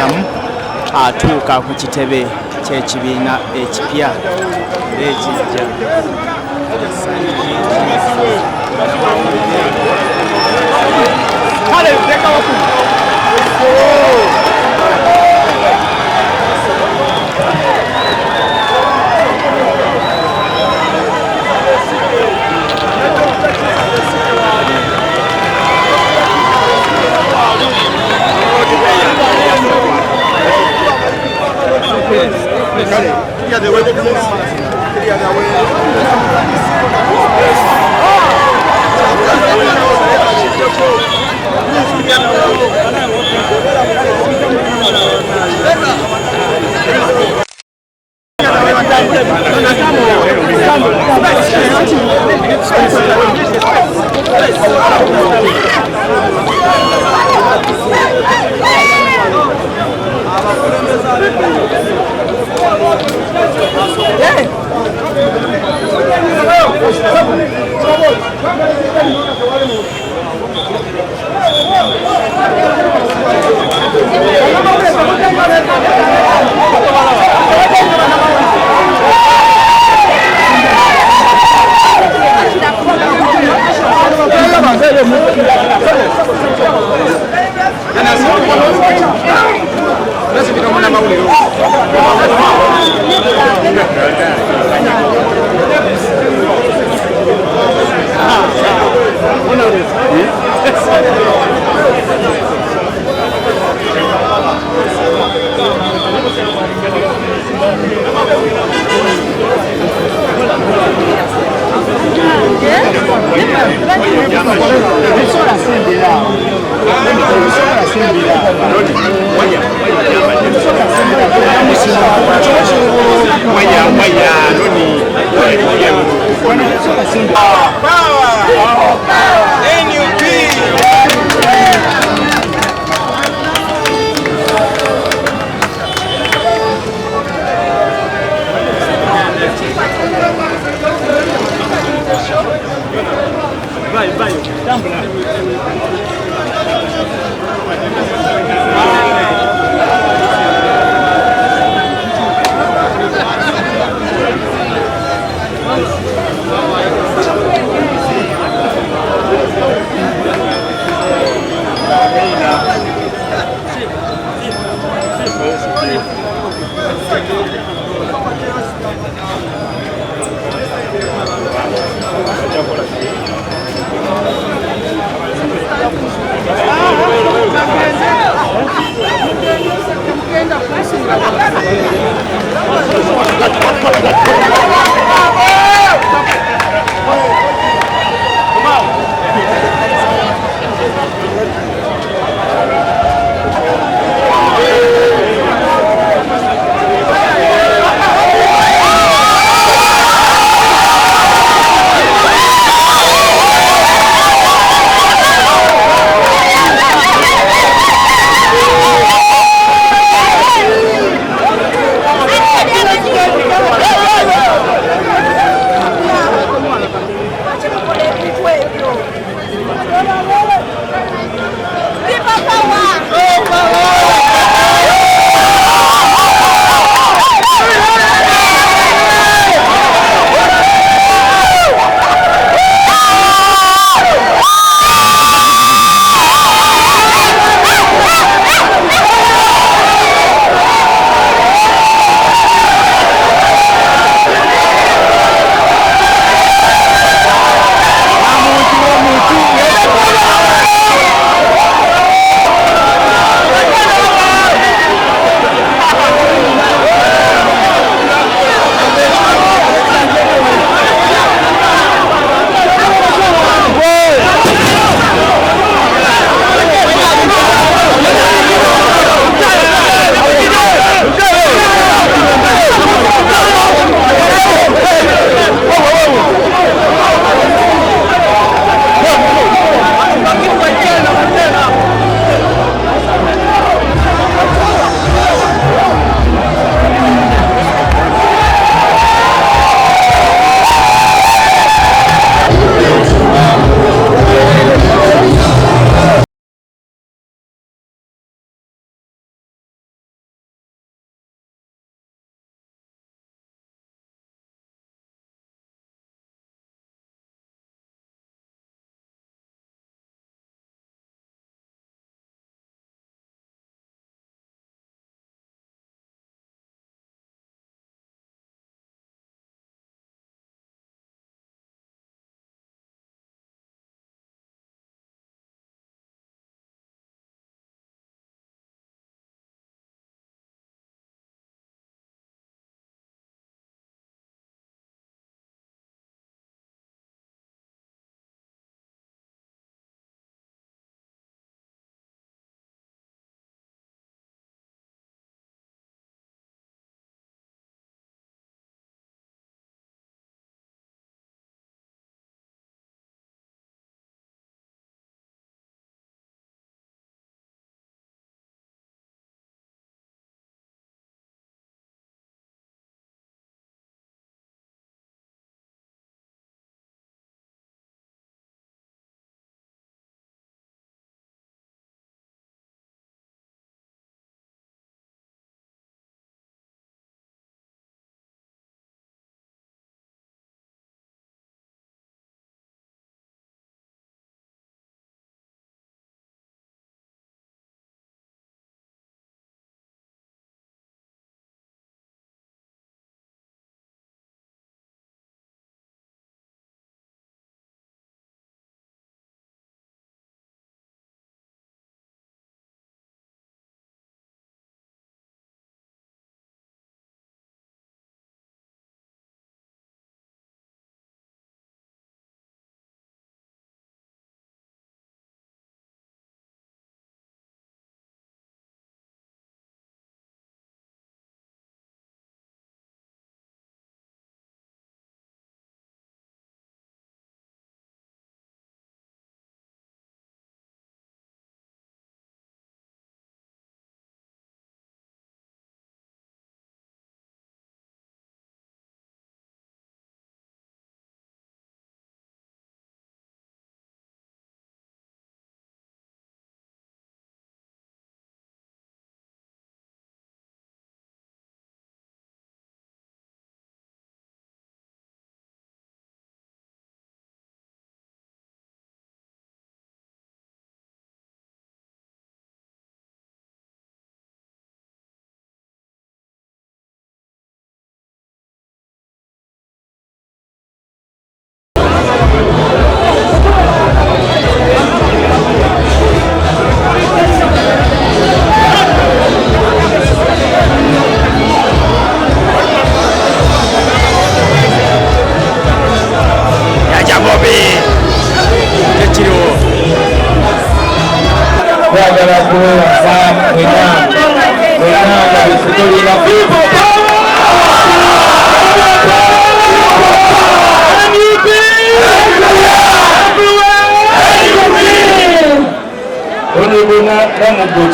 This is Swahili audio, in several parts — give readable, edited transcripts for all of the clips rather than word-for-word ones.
Adamu atuuka ku kitebe ky'ekibiina ekipya ekijja.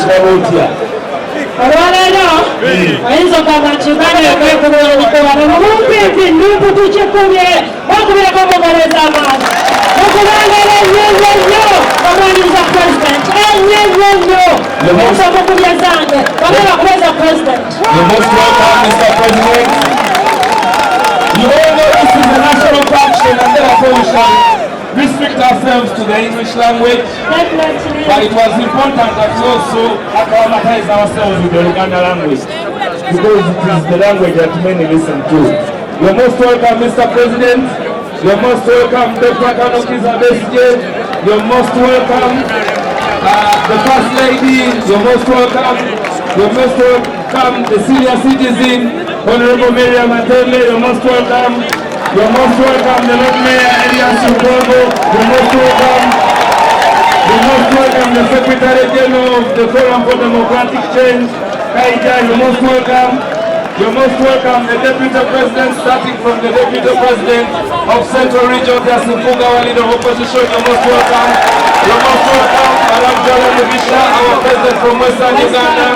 Chibabutia. Olwaleero ayinza okugamba nti Uganda ekwekubulanyikowano mumumpiimpi nnumpu tukikubye bakubireko omugalo ez'amaaso okubangera ennyo ennyo omwaniriza president ennyo ennyo omusa omukubya zange babe bakuweza president. You're most welcome, Mr. President. You all know this is a national function and therefore we shall restrict ourselves to the English language. But it was important that we also acclimatize ourselves with the Luganda language because it is the language that many listen to. You're most welcome, Mr. President. You're most welcome, Dr. Kanokiza Besje. You're most welcome, the First Lady. You're most welcome. You're most welcome, the senior citizen, Honorable Miriam Atele. You're most welcome. You're most welcome, the Lord Mayor Elias Ugongo. You're most welcome. You're most welcome, the Secretary General of the Forum for Democratic Change, Kaija. You're most welcome. You're most welcome, the Deputy President, starting from the Deputy President of Central Region, Yasimfuga, our leader of opposition. You're most welcome. You're most welcome, Madam Jola Mugisha, our President from Western Uganda.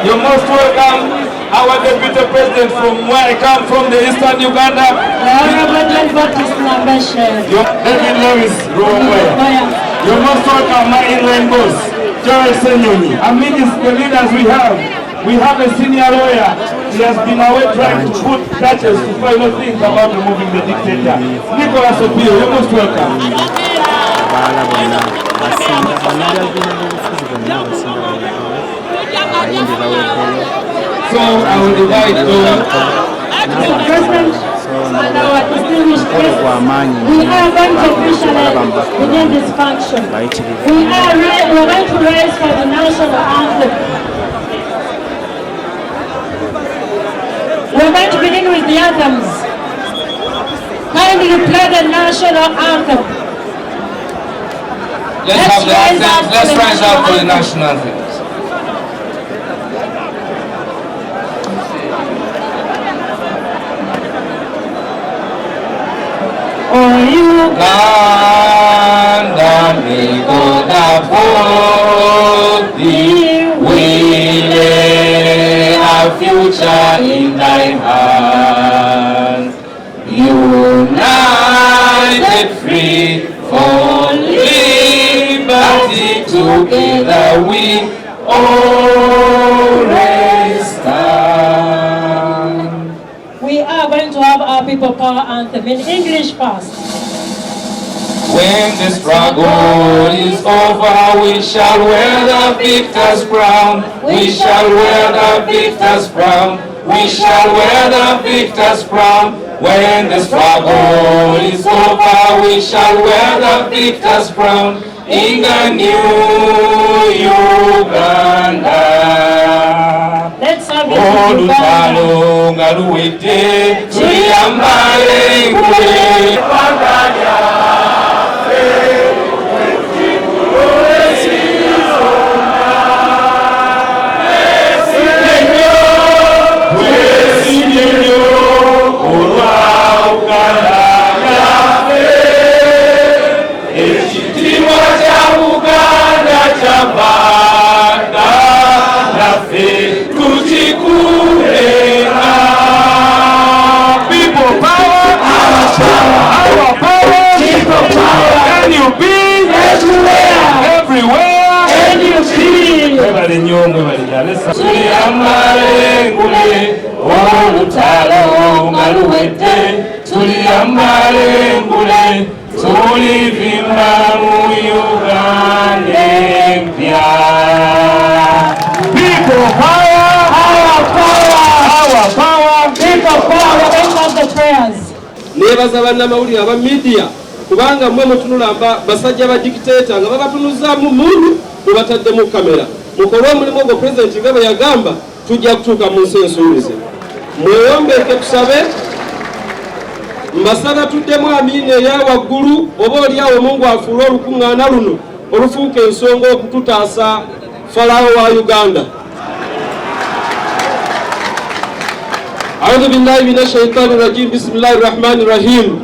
You're most welcome, our Deputy President from where I come from, the Eastern Uganda. David Lewis, you're most welcome, my inland boss, Joel Senyoni. Amidst the leaders we have a senior lawyer. He has been away trying to put touches to final things about removing the dictator. Nicholas Opio, you're most welcome. So I will divide President and our distinguished guests, we are going to officially begin this function. We are going to raise for the national anthem. We're going to begin with the anthems. Kindly play the national anthem. Let's have the anthem. Let's rise up for the national anthem. Uganda, may God uphold thee. We lay our future in thy hands. United, free, for liberty, together we always stand. We are going to have our people power anthem in English first. When the struggle is over, we shall wear the victor's crown. We shall wear the victor's crown. We shall wear the victor's crown. When the struggle is over, we shall wear the victor's crown in the new Uganda. Let's have it. Olutalo ngaluwete tuyambale kule. Nebaza bannamawulire aba media kubanga mmwe mutunulamba basajja ba dictator nga babatunuzaamu muntu mubataddemu kamera mukole omulimu ogwo president nga bwe yagamba tujja kutuuka mu nsi ensuubize mweyombeeke tusabe mbasaba tuddemu amiina eya waggulu oba oliawo Mungu afuule olukuŋŋaana luno olufuuka ensonga okututaasa falawo wa Uganda. أعوذ بالله من الشيطان الرجيم بسم الله الرحمن الرحيم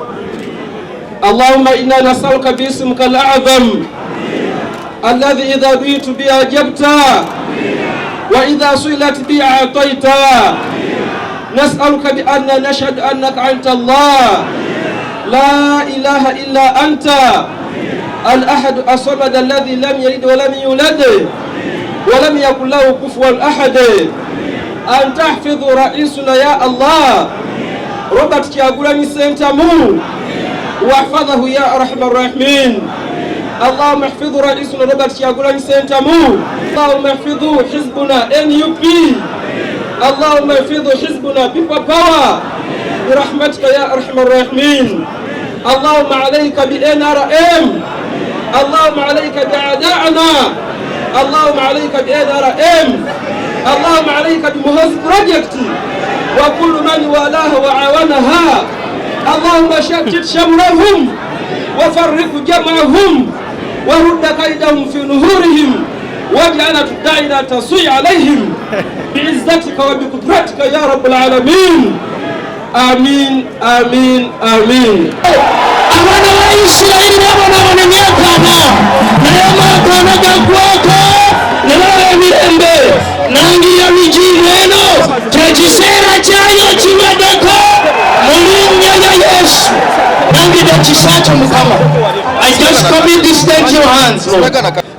اللهم إنا نسألك باسمك الأعظم الذي إذا دعيت به أجبت وإذا سئلت به أعطيت. نسألك بأن نشهد أنك أنت الله لا إله إلا أنت الأحد الصمد الذي لم يلد ولم يولد ولم يكن له كفوا أحد. أن تحفظ رئيسنا يا الله روبرت كياغولاني سنتامو واحفظه يا أرحم الراحمين. اللهم احفظ رئيسنا روبرت كياغولاني سنتامو. اللهم احفظ حزبنا NUP. اللهم احفظ حزبنا People Power برحمتك يا أرحم الراحمين. اللهم عليك بNRM. اللهم عليك بأعداءنا. اللهم عليك بNRM. اللهم عليك بمهز بروجكت وكل من والاه وعاونها. اللهم شتت شملهم وفرق جمعهم ورد كيدهم في نهورهم واجعل الداعي تصي عليهم بعزتك وبقدرتك يا رب العالمين. آمين آمين آمين. Abana wa Israeli babona abanyakana nayo makana gakwako nayo emirembe nangiya bijireno tekisera kyayo kibaddeko mu linnya lya Yesu nangida kisaakyo Mukama. I just commit this day to your hands, Lord.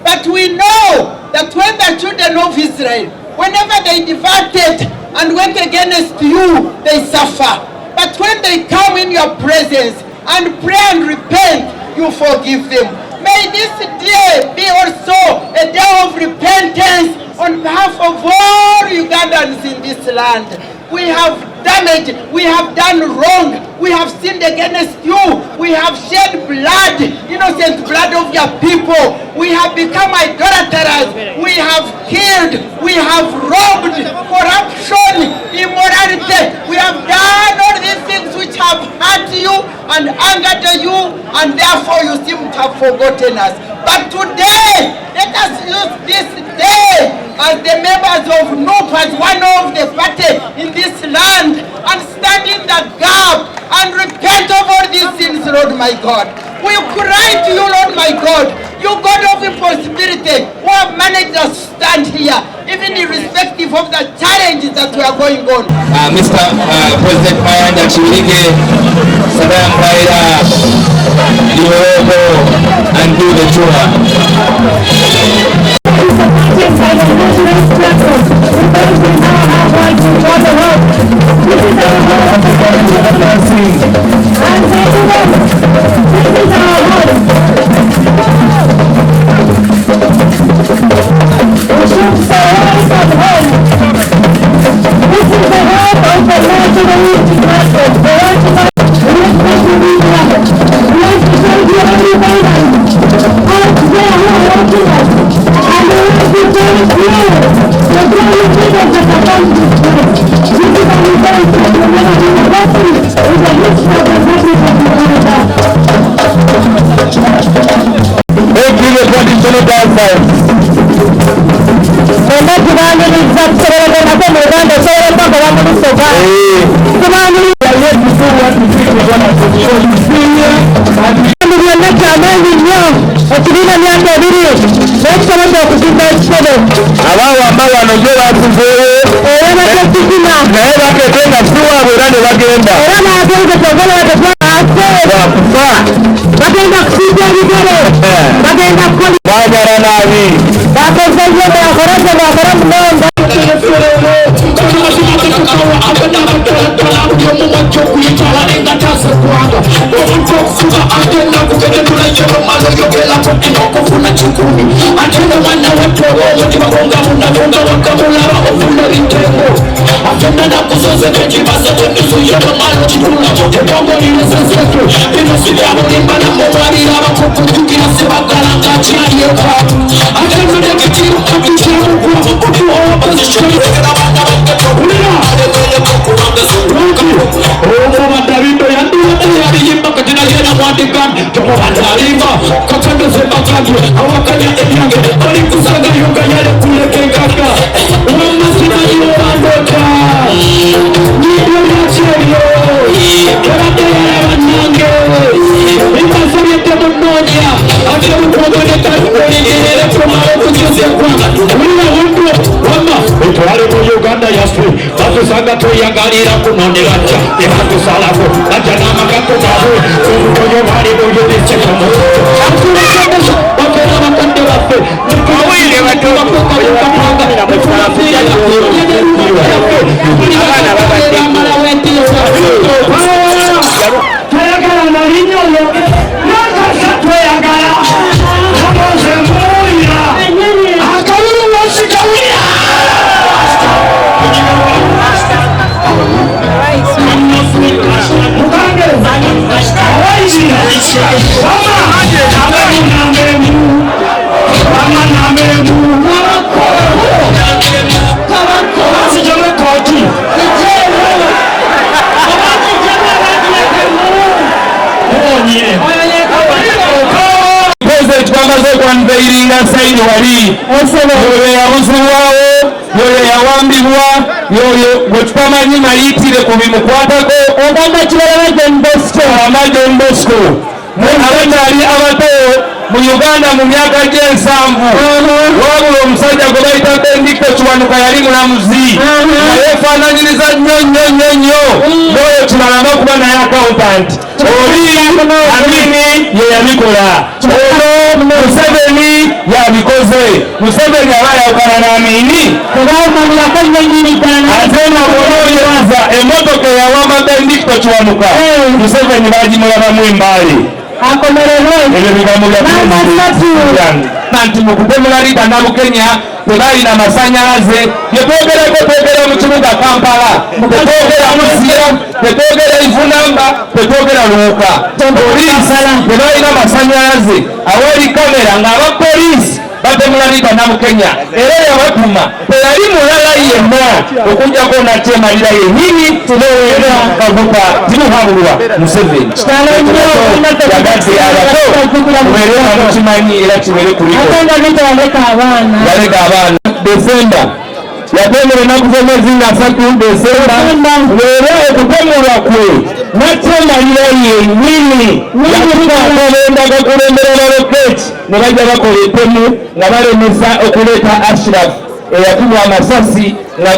But we know that when the children of Israel, whenever they departed and went against you, they suffer. But when they come in your presence and pray and repent, you forgive them. May this day be also a day of repentance on behalf of all Ugandans in this land. We have damaged, we have done wrong, we have sinned against you, we have shed blood, innocent blood of your people, we have become idolaters, we have killed, we have robbed, corruption, immorality, we have done all these things which have hurt you and angered you, and therefore you seem to have forgotten us. But today, let us use this day as the members of NUP, as one of the party in this land, and stand in the gap and repent of all these sins, Lord my God. We cry to you, Lord my God, you God of impossibility, who have managed to stand here, even irrespective of the challenges that we are going on. Mr. President Mayanja Chiwirike, Sadam Paira, Lihogo, and do the tour. Thank you. beyagalira kunondera kya tebakusalako bajja n'amagato gaabwe omukoyo baali boyobesekamu akulekemuso bakera bakadde baffe tayagala nalinyolo nakasa tweyagala amoze mbuulira akalulu wasikawulira Iringa saidi wali yoyo yabuzibwawo yoyo yawambibwa yoyo bwetutamanyi mayitire ku bimukwatako ogamba kirala John Bosco abakyali abato mu Uganda mu myaka gy'ensanvu wabula omusajja gwe bayita Bendikko Kiwanuka yali mulamuzi naye efaananyiriza nnyo n'oyo kibalanga okuba naye accountant oli Amini ye yabikola ono Museveni yabikoze Museveni aba yawukana n'Amini ate nabonooyeraza emmotoka eyawamba Bendikko Kiwanuka Museveni bagimulabamu embaale ebyo bigambo nti mu kutemula liita Nabukenya tebalina masanyalaze twogera mu kibuga Kampala tetwogera Musira tetwogera Ivunamba tetwogera Luuka poliisi tebalina masanyalaze awali kamera ng'abapoliisi batemula liita Nabukenya era yabatuma teyali mulala yenna okujjako natyemalira yennyini n'oweera kaguta timuhabulwa Museveni yagadde abato mubeere nga mukimanyi era kibeere kuliko yaleka abaana Desemba yatemera ennaku z'omwezi nga 3 Desemba era okutemulwa kwe natyemalira yennyini yakukakolenda gakulembera baloketi ne bajja bakola ettemu nga balemesa okuleeta Ashraf eyatubwa amasasi nga